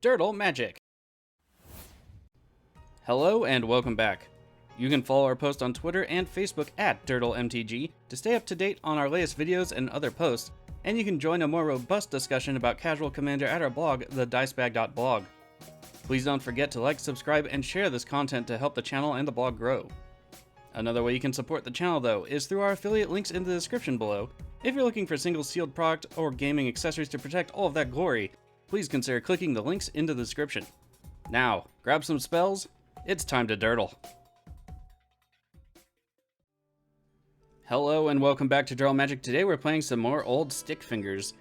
Dirtle Magic. Hello and welcome back. You can follow our post on Twitter and Facebook at DirtleMTG to stay up to date on our latest videos and other posts, and you can join a more robust discussion about Casual Commander at our blog, TheDiceBag.blog. Please don't forget to like, subscribe, and share this content to help the channel and the blog grow. Another way you can support the channel, though, is through our affiliate links in the description below. If you're looking for single sealed product or gaming accessories to protect all of that glory, please consider clicking the links in the description. Now, grab some spells, it's time to dirtle. Hello and welcome back to Dirtle Magic. Today we're playing some more old Stickfingers.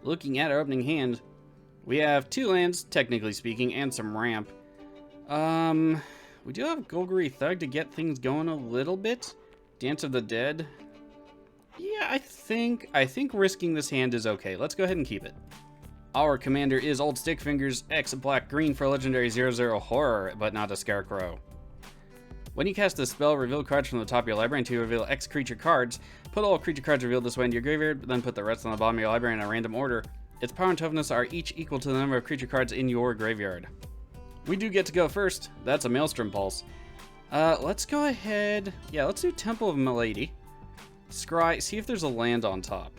Looking at our opening hand, we have 2 lands, technically speaking, and some ramp. We do have Golgari Thug to get things going a little bit. Dance of the Dead. Yeah, I think risking this hand is okay. Let's go ahead and keep it. Our commander is Old Stickfingers X black-green for legendary 0/0 horror, but not a scarecrow. When you cast a spell, reveal cards from the top of your library until you reveal X creature cards. Put all creature cards revealed this way into your graveyard, then put the rest on the bottom of your library in a random order. Its power and toughness are each equal to the number of creature cards in your graveyard. We do get to go first. That's a Maelstrom Pulse. Let's go ahead. Yeah, let's do Temple of Milady. Scry, see if there's a land on top.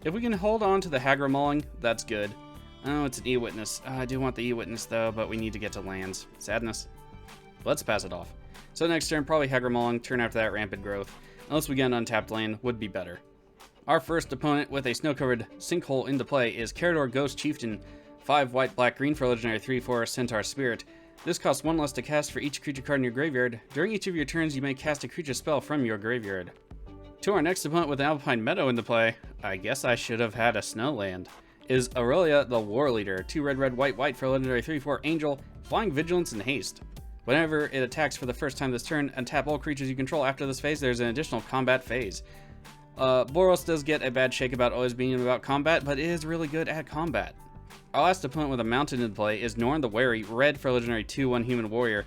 If we can hold on to the Hagra Mauling, that's good. Oh, it's an E-Witness. I do want the E-Witness though, but we need to get to lands. Sadness. Let's pass it off. So next turn, probably Hagra Mauling. Turn after that, Rampant Growth. Unless we get an untapped land, would be better. Our first opponent with a snow-covered sinkhole into play is Karador Ghost Chieftain. 5 white, black, green for legendary 3/4 Centaur Spirit. This costs 1 less to cast for each creature card in your graveyard. During each of your turns, you may cast a creature spell from your graveyard. To our next opponent with an Alpine Meadow into play, I guess I should have had a snow land, is Aurelia the War Leader. 2 red, red, white, white for legendary 3/4 Angel, Flying Vigilance and Haste. Whenever it attacks for the first time this turn, untap all creatures you control. After this phase, there's an additional combat phase. Boros does get a bad shake about always being about combat, but it is really good at combat. Our last opponent with a mountain in play is Norin the Wary, red for legendary 2/1 Human Warrior.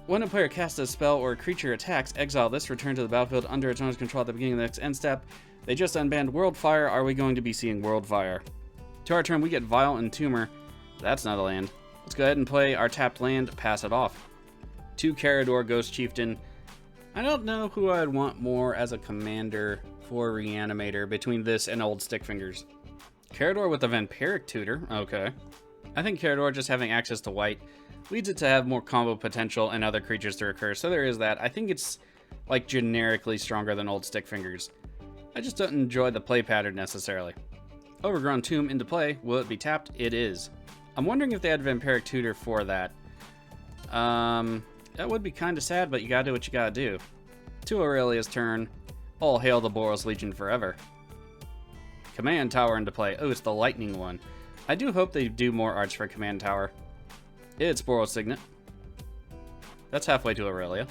When a player casts a spell or a creature attacks, exile this, return to the battlefield under its owner's control at the beginning of the next end step. They just unbanned Worldfire. Are we going to be seeing Worldfire? To our turn, we get Vile Entomber. That's not a land. Let's go ahead and play our tapped land, pass it off. 2 Karador Ghost Chieftain. I don't know who I'd want more as a commander for Reanimator between this and Old Stickfingers. Karador with a Vampiric Tutor, okay. I think Karador just having access to white leads it to have more combo potential and other creatures to recur, so there is that. I think it's like generically stronger than Old Stickfingers. I just don't enjoy the play pattern necessarily. Overgrown Tomb into play, will it be tapped? It is. I'm wondering if they had Vampiric Tutor for that. That would be kind of sad, but you gotta do what you gotta do. To Aurelia's turn, all hail the Boros Legion forever. Command Tower into play. Oh, it's the lightning one. I do hope they do more arts for Command Tower. It's Boros Signet. That's halfway to Aurelia.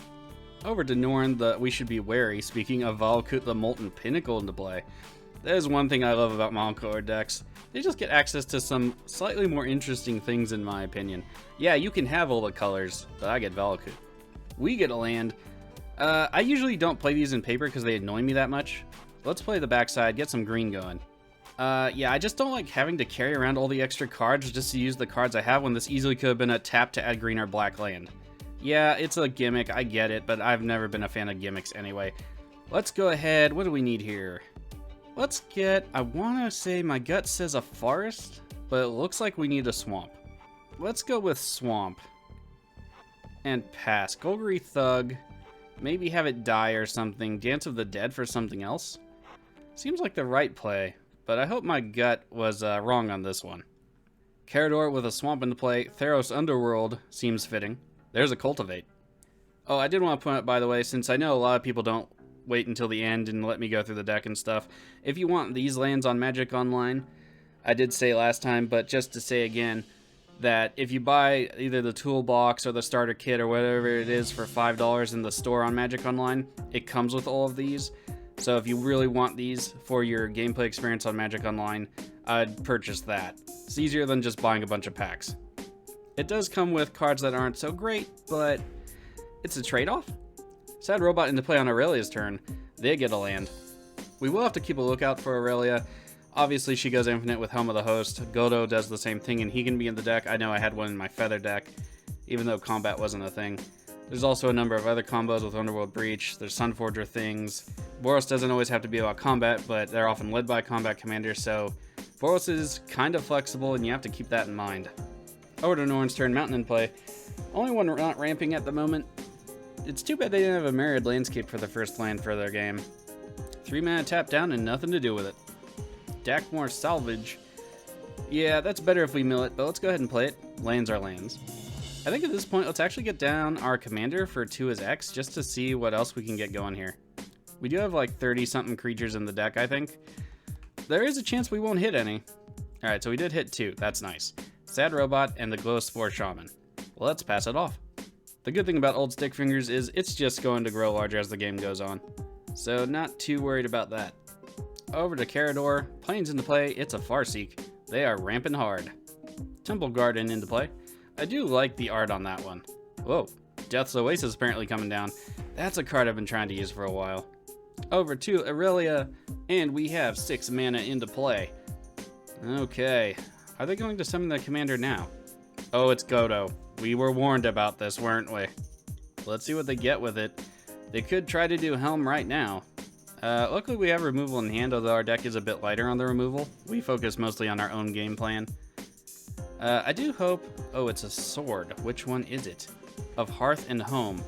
Over to Norin, we should be wary. Speaking of Valakut the Molten Pinnacle into play. That is one thing I love about monocolor decks. They just get access to some slightly more interesting things in my opinion. Yeah, you can have all the colors, but I get Valakut. We get a land. I usually don't play these in paper because they annoy me that much. Let's play the backside, get some green going. Yeah, I just don't like having to carry around all the extra cards just to use the cards I have when this easily could have been a tap to add green or black land. Yeah, it's a gimmick, I get it, but I've never been a fan of gimmicks anyway. Let's go ahead, what do we need here? Let's get, I want to say my gut says a forest, but it looks like we need a swamp. Let's go with swamp. And pass. Golgari Thug, maybe have it die or something. Dance of the Dead for something else? Seems like the right play, but I hope my gut was wrong on this one. Karador with a swamp into play. Theros Underworld seems fitting. There's a Cultivate. Oh, I did want to point out, by the way, since I know a lot of people don't wait until the end and let me go through the deck and stuff, if you want these lands on Magic Online, I did say last time, but just to say again, that if you buy either the toolbox or the starter kit or whatever it is for $5 in the store on Magic Online, it comes with all of these. So if you really want these for your gameplay experience on Magic Online, I'd purchase that. It's easier than just buying a bunch of packs. It does come with cards that aren't so great, but it's a trade-off. Sad Robot into play on Aurelia's turn. They get a land. We will have to keep a lookout for Aurelia. Obviously, she goes infinite with Helm of the Host. Godo does the same thing, and he can be in the deck. I know I had one in my Feather deck, even though combat wasn't a thing. There's also a number of other combos with Underworld Breach. There's Sunforger things. Boros doesn't always have to be about combat, but they're often led by combat commanders, so Boros is kind of flexible, and you have to keep that in mind. Over to Norin's turn, Mountain in play. Only one not ramping at the moment. It's too bad they didn't have a Myriad Landscape for the first land for their game. 3 mana tap down and nothing to do with it. Dackmore Salvage. Yeah, that's better if we mill it, but let's go ahead and play it. Lands are lands. I think at this point, let's actually get down our commander for 2 as X, just to see what else we can get going here. We do have like 30-something creatures in the deck, I think. There is a chance we won't hit any. Alright, so we did hit 2. That's nice. Sad Robot and the Glow Spore Shaman. Well, let's pass it off. The good thing about old Stickfingers is it's just going to grow larger as the game goes on. So not too worried about that. Over to Karador. Plains into play. It's a Farseek. They are ramping hard. Temple Garden into play. I do like the art on that one. Whoa. Death's Oasis apparently coming down. That's a card I've been trying to use for a while. Over to Aurelia. And we have 6 mana into play. Okay. Are they going to summon the commander now? Oh, it's Godo. We were warned about this, weren't we? Let's see what they get with it. They could try to do Helm right now. Luckily we have removal in hand, although our deck is a bit lighter on the removal. We focus mostly on our own game plan. I do hope... Oh, it's a sword. Which one is it? Of Hearth and Home.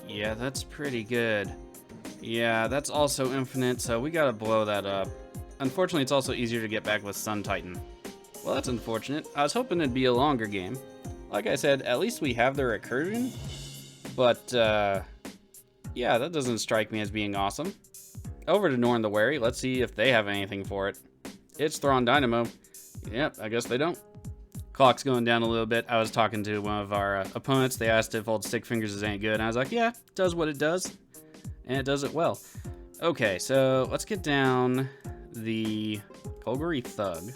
Yeah, that's pretty good. Yeah, that's also infinite, so we gotta blow that up. Unfortunately, it's also easier to get back with Sun Titan. Well, that's unfortunate. I was hoping it'd be a longer game. Like I said, at least we have the recursion. But, yeah, that doesn't strike me as being awesome. Over to Norin the Wary. Let's see if they have anything for it. It's Thrawn Dynamo. Yep, I guess they don't. Clock's going down a little bit. I was talking to one of our opponents. They asked if old Stickfingers is any good. And I was like, yeah, it does what it does. And it does it well. Okay, so let's get down the Golgari Thug.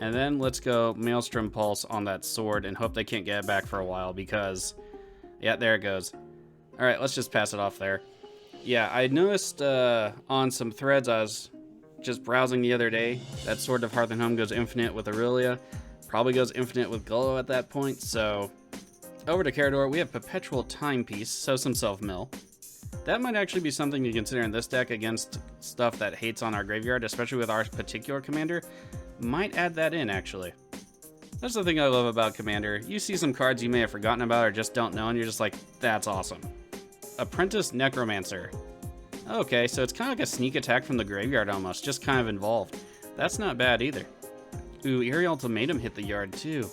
And then let's go Maelstrom Pulse on that sword and hope they can't get it back for a while because... Yeah, there it goes. Alright, let's just pass it off there. Yeah, I noticed on some threads I was just browsing the other day that Sword of Hearth and Home goes infinite with Aurelia. Probably goes infinite with Gullo at that point, so... Over to Karador, we have Perpetual Timepiece, so some self-mill. That might actually be something to consider in this deck against stuff that hates on our graveyard, especially with our particular commander. Might add that in, actually. That's the thing I love about Commander. You see some cards you may have forgotten about or just don't know, and you're just like, that's awesome. Apprentice Necromancer. Okay, so it's kind of like a sneak attack from the graveyard almost, just kind of involved. That's not bad either. Ooh, Eerie Ultimatum hit the yard too.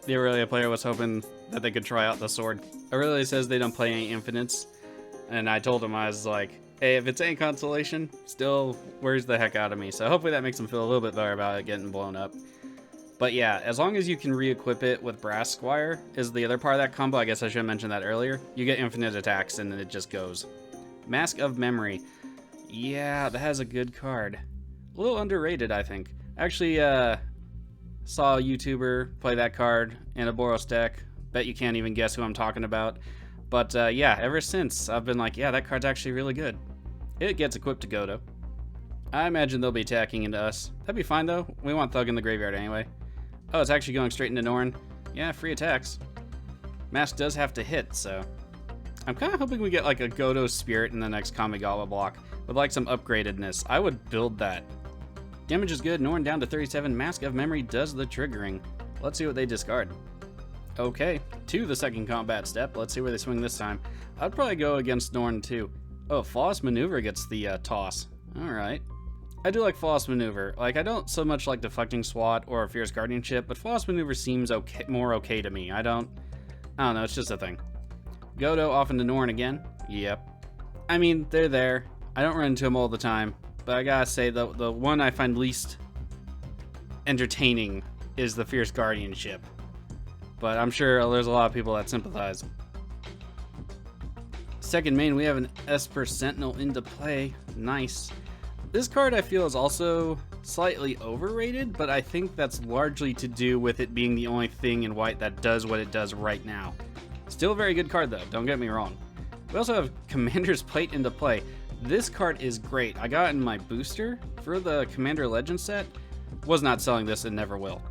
The Aurelia player was hoping that they could try out the sword. Aurelia says they don't play any infinites, and I told him, I was like, hey, if it's any consolation, still worries the heck out of me. So hopefully that makes them feel a little bit better about it getting blown up. But yeah, as long as you can re-equip it with Brass Squire is the other part of that combo. I guess I should have mentioned that earlier. You get infinite attacks and then it just goes. Mask of Memory. Yeah, that has a good card. A little underrated, I think. Actually, saw a YouTuber play that card in a Boros deck. Bet you can't even guess who I'm talking about. But yeah, ever since, I've been like, yeah, that card's actually really good. It gets equipped to Godo. I imagine they'll be attacking into us. That'd be fine, though. We want Thug in the graveyard anyway. Oh, it's actually going straight into Norin. Yeah, free attacks. Mask does have to hit, so... I'm kind of hoping we get like a Godo Spirit in the next Kamigawa block with like some upgradedness. I would build that. Damage is good. Norin down to 37. Mask of Memory does the triggering. Let's see what they discard. Okay, to the second combat step. Let's see where they swing this time. I'd probably go against Norin too. Oh, Flawless Maneuver gets the toss. Alright. I do like Flawless Maneuver. Like, I don't so much like Deflecting Swat or Fierce Guardianship, but Flawless Maneuver seems okay, more okay to me. I don't know, it's just a thing. Godo off into Norin again. Yep. I mean, they're there. I don't run into them all the time, but I gotta say, the one I find least entertaining is the Fierce Guardianship. But I'm sure there's a lot of people that sympathize. Second main, we have an Esper Sentinel into play. Nice. This card I feel is also slightly overrated, but I think that's largely to do with it being the only thing in white that does what it does right now. Still a very good card though, don't get me wrong. We also have Commander's Plate into play. This card is great. I got it in my booster for the Commander Legend set. Was not selling this and never will.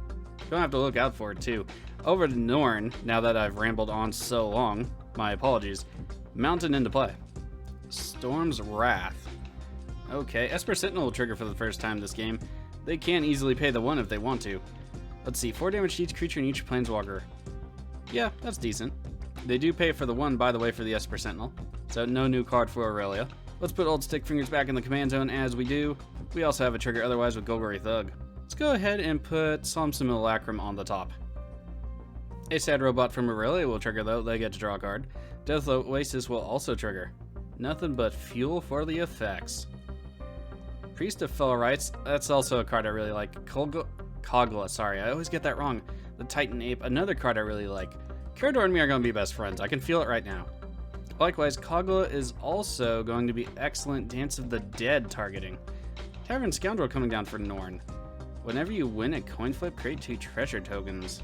Gonna have to look out for it too. Over to Norin, now that I've rambled on so long, my apologies. Mountain into play. Storm's Wrath. Okay, Esper Sentinel will trigger for the first time this game. They can easily pay the 1 if they want to. Let's see, 4 damage to each creature and each planeswalker. Yeah, that's decent. They do pay for the 1, by the way, for the Esper Sentinel. So no new card for Aurelia. Let's put old Stickfingers back in the command zone as we do. We also have a trigger otherwise with Golgari Thug. Let's go ahead and put Solemn Simulacrum on the top. A sad robot from Aurelia will trigger though, they get to draw a card. Death Oasis will also trigger. Nothing but fuel for the effects. Priest of Fell Rights, that's also a card I really like. Kogla, sorry, I always get that wrong. The Titan Ape, another card I really like. Karador and me are going to be best friends, I can feel it right now. Likewise, Kogla is also going to be excellent Dance of the Dead targeting. Tavern Scoundrel coming down for Norin. Whenever you win a coin flip, create 2 treasure tokens.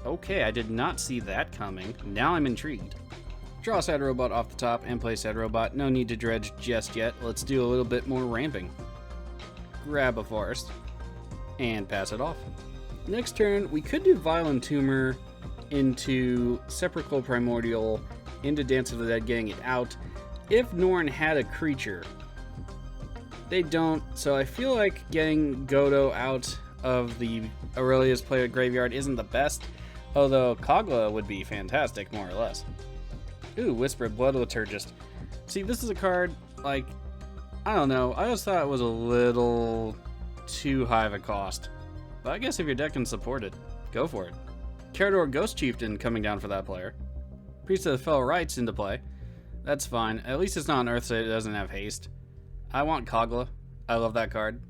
Okay, I did not see that coming. Now I'm intrigued. Draw Sad Robot off the top and play Sad Robot. No need to dredge just yet. Let's do a little bit more ramping. Grab a forest and pass it off. Next turn, we could do Violent Tumor into Sepulchral Primordial, into Dance of the Dead, getting it out. If Norin had a creature, they don't, so I feel like getting Godo out of the Aurelia's player graveyard isn't the best, although Kogla would be fantastic, more or less. Ooh, Whispered Blood Liturgist. See, this is a card, like, I don't know, I just thought it was a little too high of a cost. But I guess if your deck can support it, go for it. Karador Ghost Chieftain coming down for that player. Priest of the Fell Rights into play. That's fine, at least it's not an Earth, so it doesn't have haste. I want Kogla. I love that card.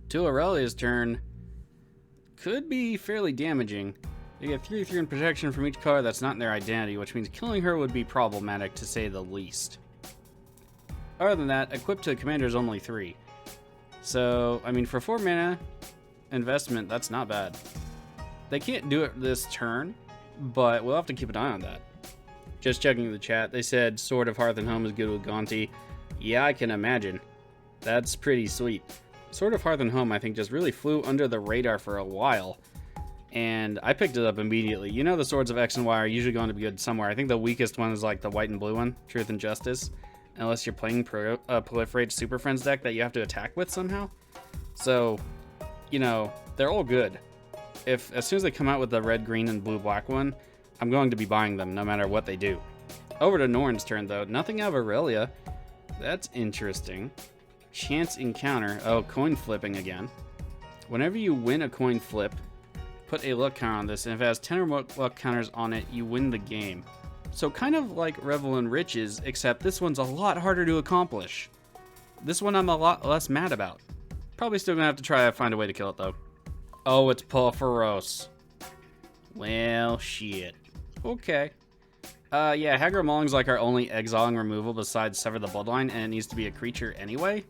To Aurelia's turn, could be fairly damaging. You get 3/3 in protection from each card that's not in their identity, which means killing her would be problematic to say the least. Other than that, equipped to commander is only 3. So, I mean, for 4 mana investment, that's not bad. They can't do it this turn, but we'll have to keep an eye on that. Just checking the chat, they said Sword of Hearth and Home is good with Gonti. Yeah, I can imagine. That's pretty sweet. Sword of Hearth and Home, I think, just really flew under the radar for a while. And I picked it up immediately. You know the Swords of X and Y are usually going to be good somewhere. I think the weakest one is like the white and blue one, Truth and Justice. Unless you're playing Proliferate Super Friends deck that you have to attack with somehow. So, you know, they're all good. As soon as they come out with the red, green, and blue, black one, I'm going to be buying them no matter what they do. Over to Norin's turn though. Nothing out of Aurelia. That's interesting. Chance Encounter. Oh, coin flipping again. Whenever you win a coin flip, put a luck counter on this, and if it has 10 or more luck counters on it, you win the game. So kind of like Revel in Riches, except this one's a lot harder to accomplish. This one I'm a lot less mad about. Probably still gonna have to try to find a way to kill it though. Oh, it's Porphyros. Well, shit. Okay. Yeah, Hagar Mauling's like our only exiling removal besides Sever the Bloodline, and it needs to be a creature anyway.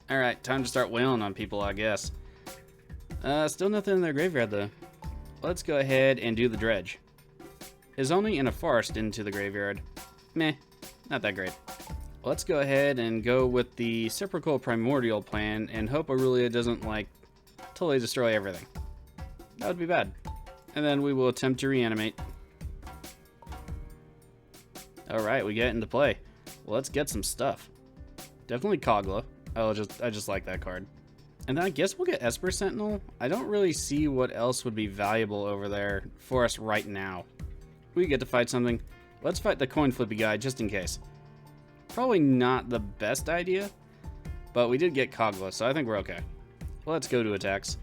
Alright, time to start wailing on people, I guess. Still nothing in their graveyard, though. Let's go ahead and do the dredge. Is only in a forest into the graveyard. Meh, not that great. Let's go ahead and go with the Sepulchral Primordial plan and hope Aurelia doesn't, like, totally destroy everything. That would be bad. And then we will attempt to reanimate. Alright, we get into play. Well, let's get some stuff. Definitely Kogla. I just like that card. And then I guess we'll get Esper Sentinel. I don't really see what else would be valuable over there for us right now. We get to fight something. Let's fight the coin flippy guy just in case. Probably not the best idea, but we did get Kogla, so I think we're okay. Let's go to attacks.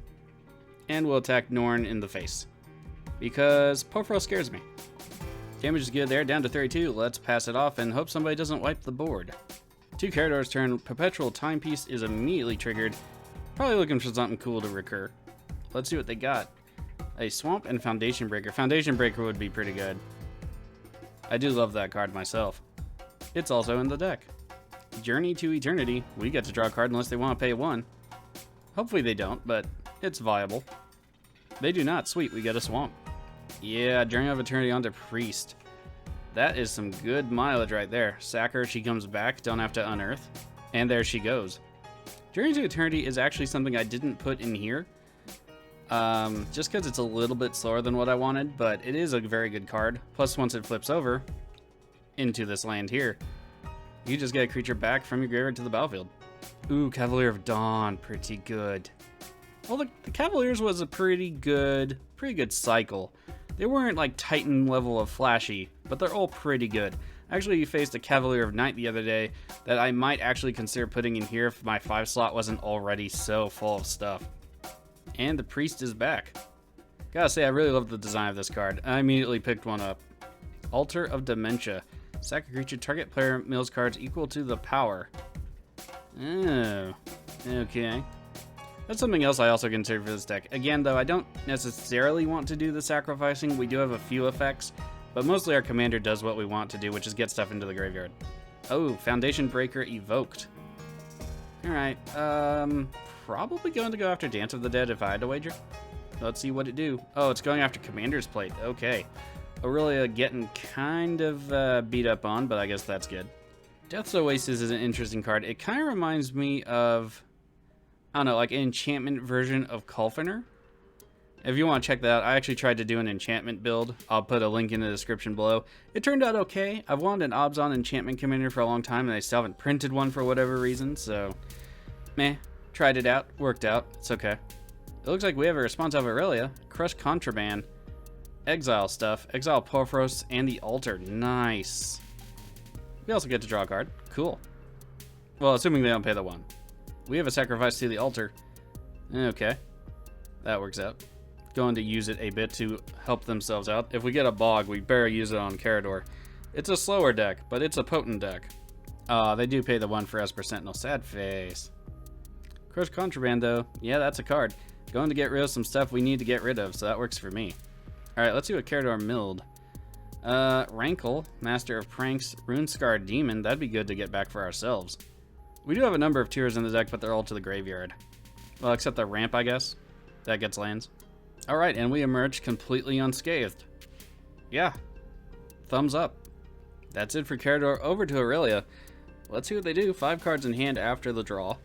And we'll attack Norin in the face. Because Porphyro scares me. Damage is good there, down to 32. Let's pass it off and hope somebody doesn't wipe the board. To Karador's turn, Perpetual Timepiece is immediately triggered. Probably looking for something cool to recur. Let's see what they got. A Swamp and Foundation Breaker. Foundation Breaker would be pretty good. I do love that card myself. It's also in the deck. Journey to Eternity. We get to draw a card unless they want to pay 1. Hopefully they don't, but it's viable. They do not. Sweet, we get a Swamp. Yeah, Journey of Eternity onto Priest. That is some good mileage right there. Sack her, she comes back, don't have to unearth. And there she goes. Journey to Eternity is actually something I didn't put in here. Just because it's a little bit slower than what I wanted, but it is a very good card. Plus, once it flips over into this land here, you just get a creature back from your graveyard to the battlefield. Ooh, Cavalier of Dawn, pretty good. Well, the Cavaliers was a pretty good cycle. They weren't like Titan level of flashy, but they're all pretty good. Actually, you faced a Cavalier of Night the other day that I might actually consider putting in here if my 5 slot wasn't already so full of stuff. And the Priest is back. Gotta say, I really love the design of this card. I immediately picked one up. Altar of Dementia. Sack a creature, target player mills cards equal to the power. Oh, okay. That's something else I also consider for this deck. Again, though, I don't necessarily want to do the sacrificing. We do have a few effects, but mostly our commander does what we want to do, which is get stuff into the graveyard. Oh, Foundation Breaker evoked. Alright, probably going to go after Dance of the Dead if I had to wager. Let's see what it do. Oh, it's going after Commander's Plate. Okay. Aurelia getting kind of beat up on, but I guess that's good. Death's Oasis is an interesting card. It kind of reminds me of, I don't know, like an enchantment version of Colfenor. If you want to check that out, I actually tried to do an enchantment build. I'll put a link in the description below. It turned out okay. I've wanted an Obzon enchantment commander for a long time, and I still haven't printed one for whatever reason, so meh. Tried it out. Worked out. It's okay. It looks like we have a response of Aurelia. Crush Contraband. Exile stuff. Exile Porphyros and the Altar. Nice. We also get to draw a card. Cool. Well, assuming they don't pay the 1. We have a sacrifice to the altar. Okay. That works out. Going to use it a bit to help themselves out. If we get a bog, we better use it on Karador. It's a slower deck, but it's a potent deck. They do pay the 1 for Esper Sentinel. Sad face. Crush Contraband, though. Yeah, that's a card. Going to get rid of some stuff we need to get rid of, so that works for me. Alright, let's see what Karador milled. Rankle, Master of Pranks, Runescar Demon. That'd be good to get back for ourselves. We do have a number of tiers in the deck, but they're all to the graveyard. Well, except the ramp, I guess. That gets lands. Alright, and we emerged completely unscathed. Yeah. Thumbs up. That's it for Karador. Over to Aurelia. Let's see what they do. 5 cards in hand after the draw.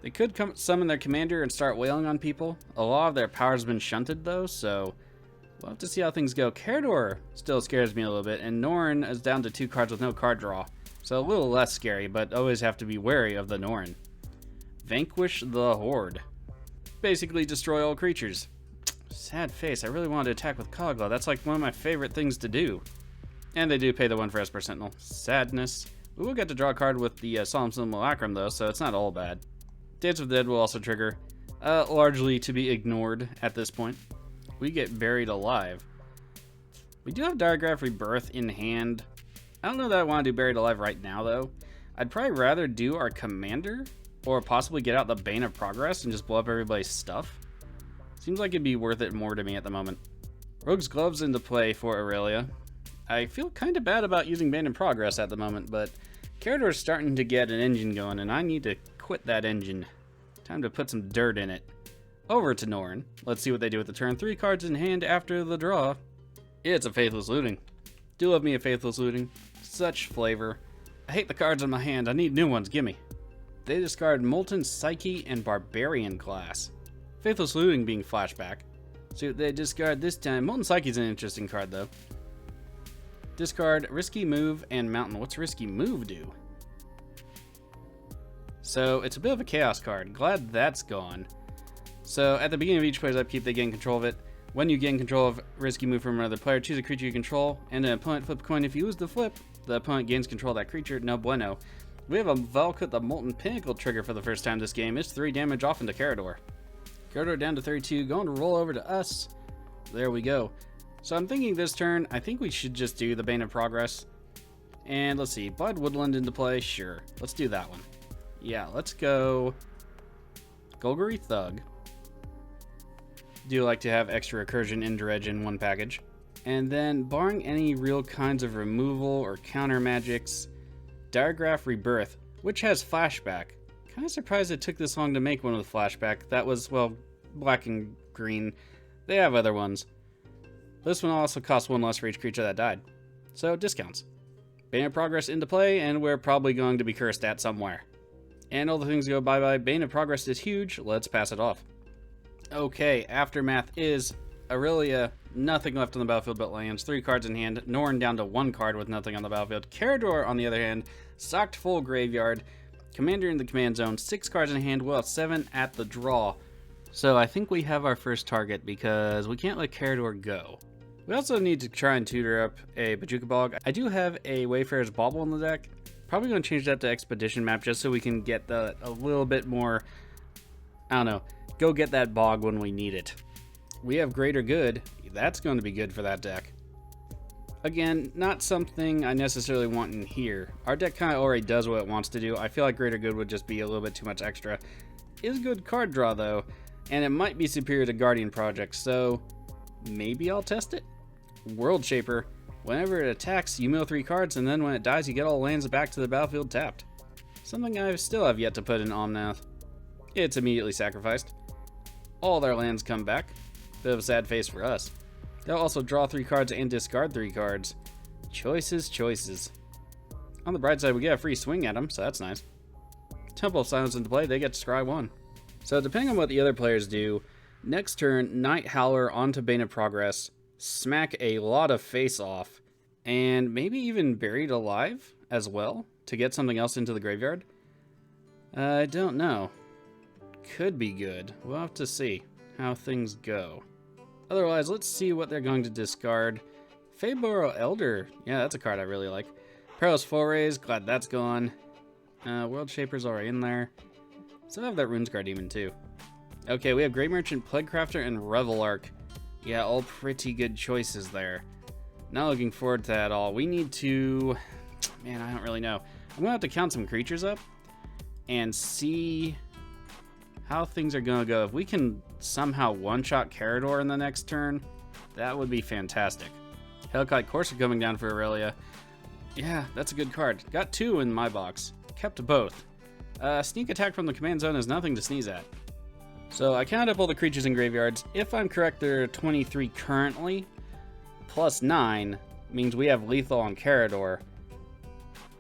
They could summon their commander and start wailing on people. A lot of their power's been shunted, though, so we'll have to see how things go. Karador still scares me a little bit, and Norin is down to 2 cards with no card draw. So a little less scary, but always have to be wary of the Norin. Vanquish the Horde. Basically destroy all creatures. Sad face, I really wanted to attack with Kogla. That's like one of my favorite things to do. And they do pay the 1 for Esper Sentinel. Sadness. We will get to draw a card with the Solemn Simulacrum, though, so it's not all bad. Dance of the Dead will also trigger. Largely to be ignored at this point. We get Buried Alive. We do have Diagraph Rebirth in hand. I don't know that I want to do Buried Alive right now, though. I'd probably rather do our commander, or possibly get out the Bane of Progress and just blow up everybody's stuff. Seems like it'd be worth it more to me at the moment. Rogue's Gloves into play for Aurelia. I feel kind of bad about using Bane of Progress at the moment, but Karador's starting to get an engine going, and I need to quit that engine. Time to put some dirt in it. Over to Norin. Let's see what they do with the turn. 3 cards in hand after the draw. It's a Faithless Looting. Do love me a Faithless Looting. Such flavor. I hate the cards in my hand. I need new ones. Gimme. They discard Molten Psyche and Barbarian class. Faithless Looting being flashback. See what they discard this time. Molten Psyche is an interesting card, though. Discard Risky Move and Mountain. What's Risky Move do? So, it's a bit of a chaos card. Glad that's gone. So, at the beginning of each player's upkeep, they gain control of it. When you gain control of Risky Move from another player, choose a creature you control, and an opponent flip a coin. If you lose the flip, the opponent gains control of that creature. No bueno. We have a Valkut the Molten Pinnacle trigger for the first time this game. It's 3 damage off into Karador. Karador down to 32, going to roll over to us. There we go. So I'm thinking this turn, I think we should just do the Bane of Progress. And let's see, Blood Woodland into play? Sure. Let's do that one. Yeah, let's go Golgari Thug. Do like to have extra Recursion and Dredge in one package. And then, barring any real kinds of removal or counter magics, Diagraph Rebirth, which has flashback. Kind of surprised it took this long to make one with flashback. That was, well, black and green. They have other ones. This one also costs 1 less for each creature that died. So, discounts. Bane of Progress into play, and we're probably going to be cursed at somewhere. And all the things go bye-bye. Bane of Progress is huge. Let's pass it off. Okay, Aftermath is Aurelia. Nothing left on the battlefield but lands. 3 cards in hand. Norin down to 1 card with nothing on the battlefield. Karador, on the other hand, stocked full graveyard. Commander in the command zone. 6 cards in hand. We'll have 7 at the draw. So I think we have our first target because we can't let Karador go. We also need to try and tutor up a Bojuka Bog. I do have a Wayfarer's Bauble in the deck. Probably going to change that to Expedition map just so we can get a little bit more, I don't know, go get that bog when we need it. We have Greater Good. That's going to be good for that deck. Again, not something I necessarily want in here. Our deck kind of already does what it wants to do. I feel like Greater Good would just be a little bit too much extra. Is good card draw though, and it might be superior to Guardian Project, so maybe I'll test it. World Shaper. Whenever it attacks, you mill 3 cards, and then when it dies, you get all lands back to the battlefield tapped. Something I still have yet to put in Omnath. It's immediately sacrificed. All their lands come back. Bit of a sad face for us. They'll also draw 3 cards and discard 3 cards. Choices, choices. On the bright side, we get a free swing at them, so that's nice. Temple of Silence into play, they get to scry 1. So depending on what the other players do, next turn, Night Howler onto Bane of Progress, smack a lot of face off, and maybe even Buried Alive as well to get something else into the graveyard. I don't know. Could be good. We'll have to see how things go. Otherwise, let's see what they're going to discard. Faeboro Elder. Yeah, that's a card I really like. Perilous Forays. Glad that's gone. World Shaper's already in there. Still have that Runescar Demon too. Okay, we have Great Merchant, Plaguecrafter, and Revelark. Yeah, all pretty good choices there. Not looking forward to that at all. We need to... Man, I don't really know. I'm going to have to count some creatures up and see how things are going to go. If we can somehow one-shot Karador in the next turn, that would be fantastic. Hellkite Courser coming down for Aurelia. Yeah, that's a good card. Got 2 in my box. Kept both. Sneak attack from the command zone is nothing to sneeze at. So I counted up all the creatures in graveyards. If I'm correct, there are 23 currently. Plus 9 means we have lethal on Karador.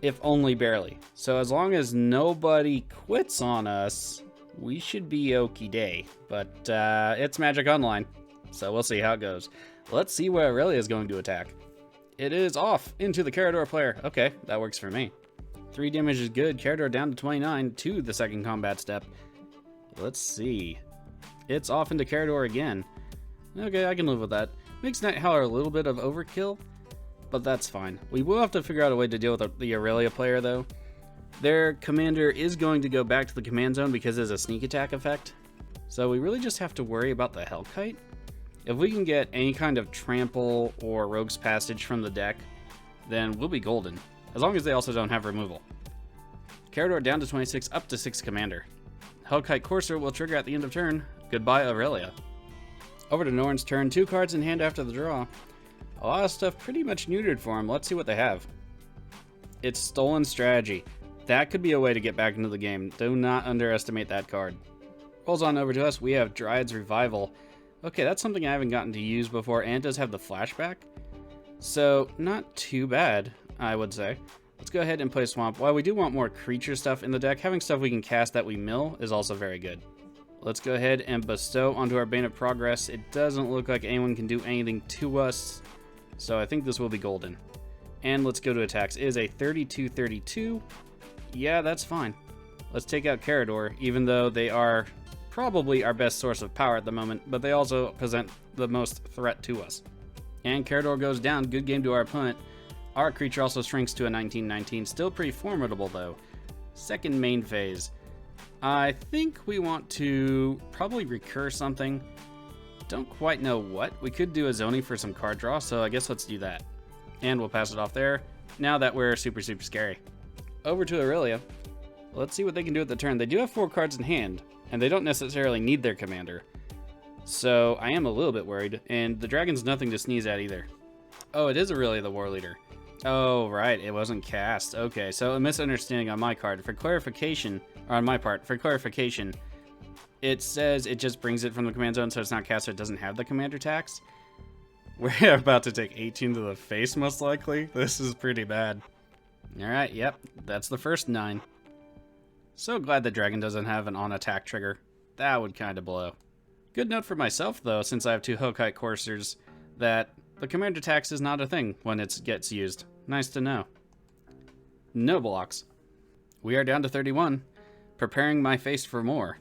If only barely. So as long as nobody quits on us, we should be okie day. But it's Magic Online, so we'll see how it goes. Let's see where Aurelia is going to attack. It is off into the Karador player. Okay, that works for me. 3 damage is good. Karador down to 29 to the second combat step. Let's see. It's off into Karador again. Okay, I can live with that. Makes Night Howler a little bit of overkill, but that's fine. We will have to figure out a way to deal with the Aurelia player, though. Their commander is going to go back to the command zone because there's a sneak attack effect. So we really just have to worry about the Hellkite. If we can get any kind of Trample or Rogue's Passage from the deck, then we'll be golden. As long as they also don't have removal. Karador down to 26, up to 6 commander. Hellkite Courser will trigger at the end of turn. Goodbye, Aurelia. Over to Norin's turn. 2 cards in hand after the draw. A lot of stuff pretty much neutered for him. Let's see what they have. It's Stolen Strategy. That could be a way to get back into the game. Do not underestimate that card. Rolls on over to us. We have Dryad's Revival. Okay, that's something I haven't gotten to use before, and it does have the flashback. So, not too bad, I would say. Let's go ahead and play Swamp. While we do want more creature stuff in the deck, having stuff we can cast that we mill is also very good. Let's go ahead and bestow onto our Bane of Progress. It doesn't look like anyone can do anything to us, so I think this will be golden. And let's go to attacks. It is a 32-32. Yeah, that's fine. Let's take out Karador, even though they are probably our best source of power at the moment, but they also present the most threat to us. And Karador goes down. Good game to our opponent. Our creature also shrinks to a 19-19. Still pretty formidable, though. Second main phase. I think we want to probably recur something. Don't quite know what. We could do a Zoni for some card draw, so I guess let's do that. And we'll pass it off there, now that we're super scary. Over to Aurelia. Let's see what they can do at the turn. They do have 4 cards in hand, and they don't necessarily need their commander. So I am a little bit worried, and the dragon's nothing to sneeze at either. Oh, it is Aurelia the War Leader. Oh, right, it wasn't cast. Okay, so a misunderstanding on my card. For clarification, or on my part, for clarification, it says it just brings it from the command zone, so it's not cast, so it doesn't have the commander tax. We're about to take 18 to the face, most likely. This is pretty bad. Alright, yep, that's the first 9. So glad the dragon doesn't have an on-attack trigger. That would kind of blow. Good note for myself, though, since I have 2 Hellkite coursers, that the commander tax is not a thing when it gets used. Nice to know. No blocks. We are down to 31. Preparing my face for more.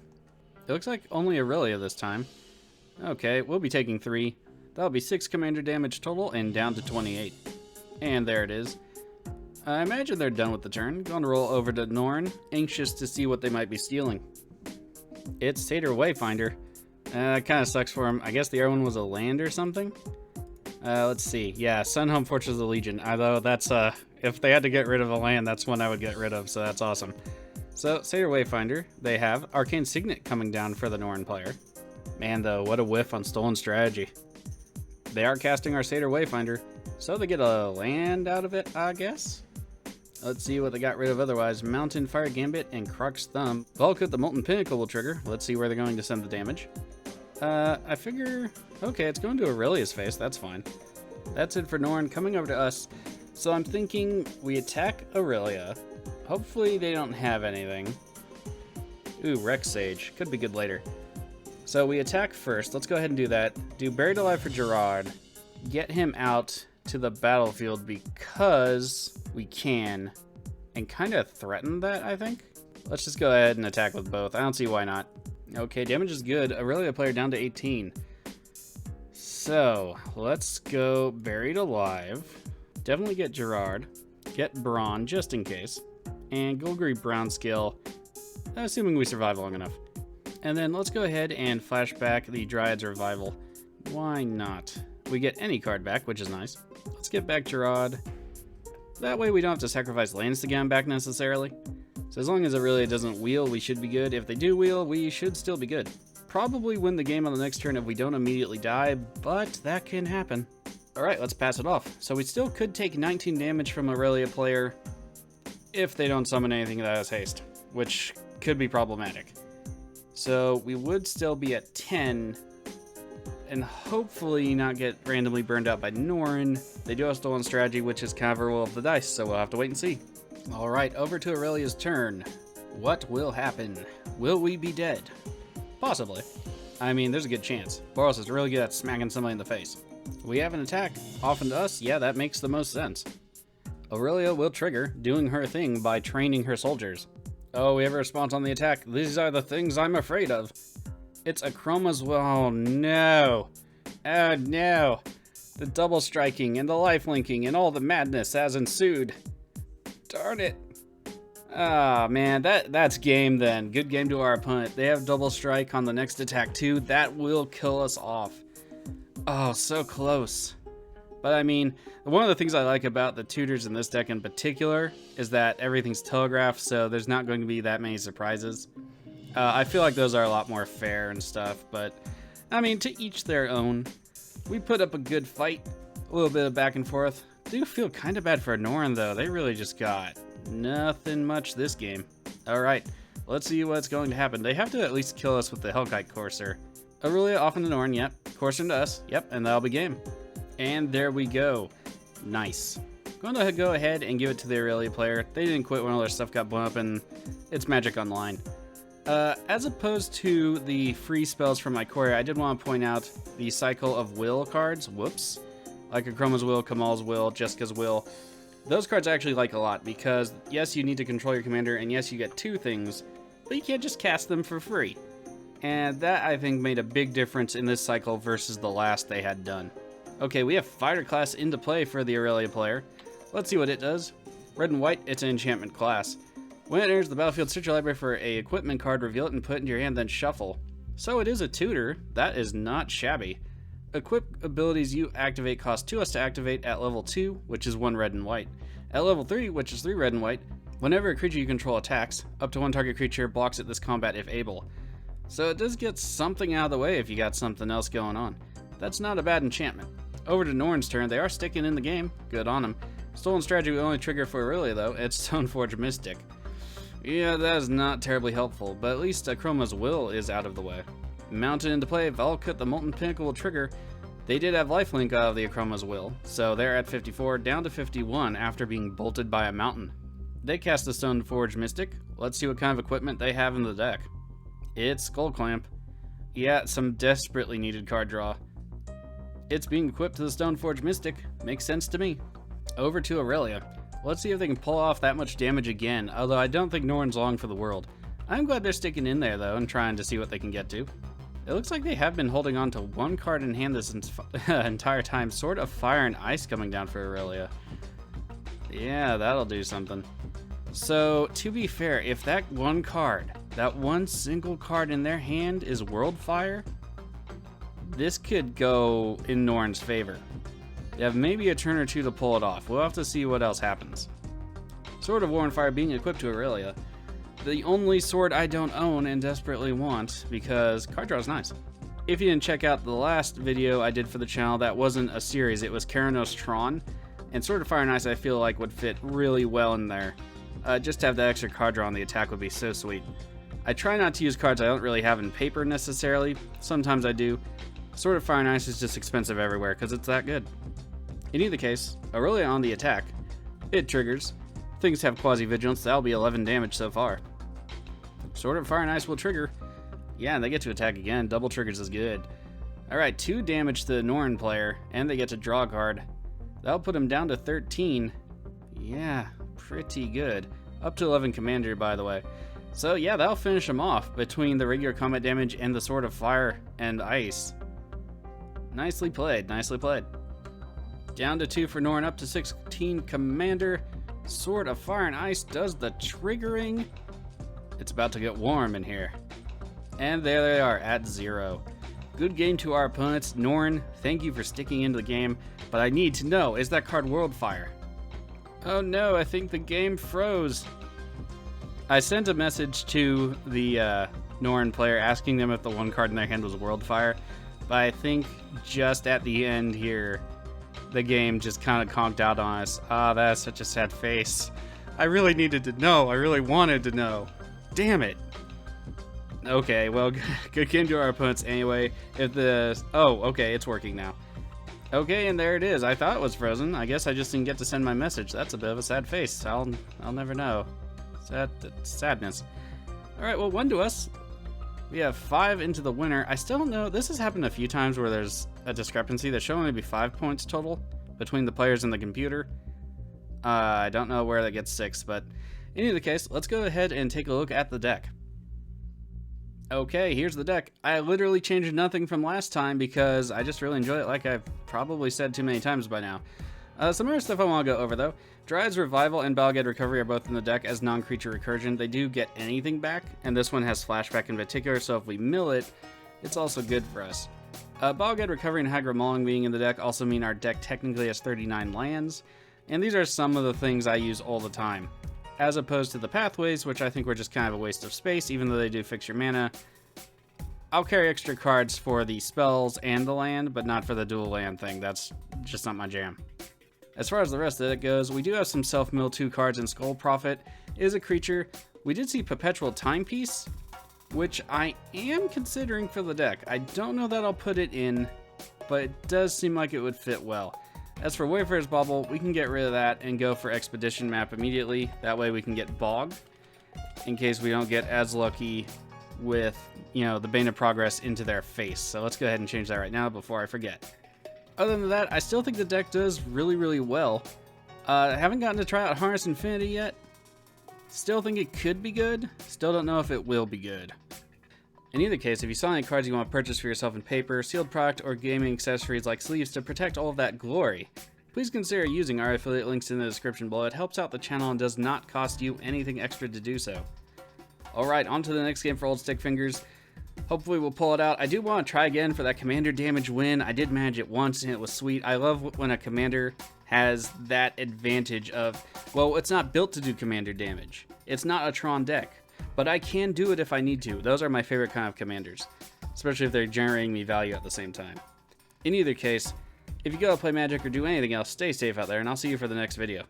It looks like only Aurelia this time. Okay, we'll be taking 3. That'll be 6 commander damage total and down to 28. And there it is. I imagine they're done with the turn. Going to roll over to Norin, anxious to see what they might be stealing. It's Satyr Wayfinder. It kind of sucks for him. I guess the other one was a land or something? Let's see. Yeah, Sunhome Fortress of the Legion. Although that's, if they had to get rid of a land, that's one I would get rid of, so that's awesome. So, Satyr Wayfinder, they have Arcane Signet coming down for the Norin player. Man, though, what a whiff on Stolen Strategy. They are casting our Satyr Wayfinder, so they get a land out of it, I guess? Let's see what they got rid of otherwise. Mountain Fire Gambit and Croc's Thumb. Volkut the Molten Pinnacle will trigger. Let's see where they're going to send the damage. I figure... Okay, it's going to Aurelia's face. That's fine. That's it for Norin. Coming over to us. So I'm thinking we attack Aurelia. Hopefully they don't have anything. Ooh, Rex Sage. Could be good later. So we attack first. Let's go ahead and do that. Do Buried Alive for Gerard. Get him out to the battlefield because we can. And kind of threaten that, I think. Let's just go ahead and attack with both. I don't see why not. Okay, damage is good. Aurelia player down to 18. So, let's go Buried Alive. Definitely get Gerard. Get Brawn, just in case. And Golgari Brown Skill, assuming we survive long enough. And then let's go ahead and flash back the Dryad's Revival. Why not? We get any card back, which is nice. Let's get back Gerard. That way we don't have to sacrifice lands to get him back necessarily. So as long as Aurelia doesn't wheel, we should be good. If they do wheel, we should still be good. Probably win the game on the next turn if we don't immediately die, but that can happen. Alright, let's pass it off. So we still could take 19 damage from Aurelia player if they don't summon anything that has haste, which could be problematic. So we would still be at 10, and hopefully not get randomly burned out by Norin. They do have Stolen Strategy, which is kind of a roll of the dice, so we'll have to wait and see. Alright, over to Aurelia's turn. What will happen? Will we be dead? Possibly. I mean, there's a good chance. Boros is really good at smacking somebody in the face. We have an attack. Off into us? Yeah, that makes the most sense. Aurelia will trigger, doing her thing by training her soldiers. Oh, we have a response on the attack. These are the things I'm afraid of. It's Akroma's will. Oh, no. Oh, no. The double striking and the life linking and all the madness has ensued. Darn it. Ah, man, that's game then. Good game to our opponent. They have double strike on the next attack too. That will kill us off. Oh, so close. But I mean, one of the things I like about the tutors in this deck in particular is that everything's telegraphed, so there's not going to be that many surprises. I feel like those are a lot more fair and stuff, but I mean, to each their own. We put up a good fight, a little bit of back and forth. I do feel kind of bad for Norin though. They really just got nothing much this game. Alright, let's see what's going to happen. They have to at least kill us with the Hellkite Courser. Aurelia off into Norin, yep. Courser into us, yep, and that'll be game. And there we go. Nice. Going to go ahead and give it to the Aurelia player. They didn't quit when all their stuff got blown up, and it's Magic Online. As opposed to the free spells from Ikoria, I did want to point out the Cycle of Will cards. Whoops. Like Akroma's Will, Kamal's Will, Jessica's Will. Those cards I actually like a lot because, yes, you need to control your commander, and yes, you get 2 things, but you can't just cast them for free. And that, I think, made a big difference in this cycle versus the last they had done. Okay, we have Fighter class into play for the Aurelia player. Let's see what it does. Red and white, it's an enchantment class. When it enters the battlefield, search your library for a equipment card, reveal it, and put it into your hand, then shuffle. So it is a tutor. That is not shabby. Equip abilities you activate cost 2 us to activate at level 2, which is 1 red and white. At level 3, which is 3 red and white, whenever a creature you control attacks, up to 1 target creature blocks it this combat if able. So it does get something out of the way if you got something else going on. That's not a bad enchantment. Over to Norin's turn. They are sticking in the game. Good on them. Stolen Strategy will only trigger for Aurelia though. It's Stoneforge Mystic. Yeah, that is not terribly helpful, but at least Akroma's Will is out of the way. Mounted into play, Volkut the Molten Pinnacle will trigger. They did have lifelink out of the Akroma's Will, so they're at 54, down to 51 after being bolted by a mountain. They cast the Stoneforge Mystic. Let's see what kind of equipment they have in the deck. It's Skull Clamp. Yeah, some desperately needed card draw. It's being equipped to the Stoneforge Mystic. Makes sense to me. Over to Aurelia. Let's see if they can pull off that much damage again, although I don't think Norin's long for the world. I'm glad they're sticking in there, though, and trying to see what they can get to. It looks like they have been holding on to one card in hand this entire time. Sword of Fire and Ice coming down for Aurelia. Yeah, that'll do something. So, to be fair, if that one card, that one single card in their hand is Worldfire, this could go in Norin's favor. They have maybe a turn or two to pull it off. We'll have to see what else happens. Sword of War and Fire being equipped to Aurelia. The only sword I don't own and desperately want, because card draw is nice. If you didn't check out the last video I did for the channel, that wasn't a series, it was Kunoros Tron. And Sword of Fire and Ice I feel like would fit really well in there. Just to have that extra card draw on the attack would be so sweet. I try not to use cards I don't really have in paper necessarily. Sometimes I do. Sword of Fire and Ice is just expensive everywhere because it's that good. In either case, Aurelia on the attack. It triggers. Things have quasi-vigilance. That'll be 11 damage so far. Sword of Fire and Ice will trigger. Yeah, and they get to attack again. Double triggers is good. Alright, 2 damage to the Norin player, and they get to draw a card. That'll put him down to 13. Yeah, pretty good. Up to 11 commander, by the way. So yeah, that'll finish him off between the regular combat damage and the Sword of Fire and Ice. Nicely played, nicely played. Down to 2 for Norin, up to 16 commander. Sword of Fire and Ice does the triggering. It's about to get warm in here. And there they are at 0. Good game to our opponents. Norin, thank you for sticking into the game, but I need to know, is that card Worldfire? Oh no, I think the game froze. I sent a message to the Norin player asking them if the one card in their hand was Worldfire, but I think just at the end here, the game just kind of conked out on us. Ah, that's such a sad face. I really needed to know. I really wanted to know. Damn it. Okay, well, good game to our opponents anyway. If the... Oh, okay, it's working now. Okay, and there it is. I thought it was frozen. I guess I just didn't get to send my message. That's a bit of a sad face. I'll never know. Sadness. Alright, well, 1 to us. We have 5 into the winner. I still don't know. This has happened a few times where there's a discrepancy. There should only be 5 points total between the players and the computer. I don't know where that gets 6, but in either case, let's go ahead and take a look at the deck. Okay, here's the deck. I literally changed nothing from last time because I just really enjoy it, like I've probably said too many times by now. Some other stuff I want to go over though. Dryad's Revival and Balgad Recovery are both in the deck as non-creature recursion. They do get anything back, and this one has Flashback in particular, so if we mill it, it's also good for us. Balgad Recovery and Hagra Mauling being in the deck also mean our deck technically has 39 lands, and these are some of the things I use all the time. As opposed to the Pathways, which I think were just kind of a waste of space, even though they do fix your mana. I'll carry extra cards for the spells and the land, but not for the dual land thing. That's just not my jam. As far as the rest of it goes, we do have some self-mill 2 cards, and Skull Prophet is a creature. We did see Perpetual Timepiece, which I am considering for the deck. I don't know that I'll put it in, but it does seem like it would fit well. As for Wayfarer's Bauble, we can get rid of that and go for Expedition Map immediately. That way we can get Bog, in case we don't get as lucky with, you know, the Bane of Progress into their face. So let's go ahead and change that right now before I forget. Other than that, I still think the deck does really, really well. I haven't gotten to try out Harness Infinity yet. Still think it could be good. Still don't know if it will be good. In either case, if you saw any cards you want to purchase for yourself in paper, sealed product, or gaming accessories like sleeves to protect all of that glory, please consider using our affiliate links in the description below. It helps out the channel and does not cost you anything extra to do so. Alright, on to the next game for Old Stickfingers. Hopefully we'll pull it out. I do want to try again for that commander damage win. I did manage it once and it was sweet. I love when a commander has that advantage of, well, it's not built to do commander damage. It's not a Tron deck. But I can do it if I need to. Those are my favorite kind of commanders, especially if they're generating me value at the same time. In either case, if you go play Magic or do anything else, stay safe out there, and I'll see you for the next video.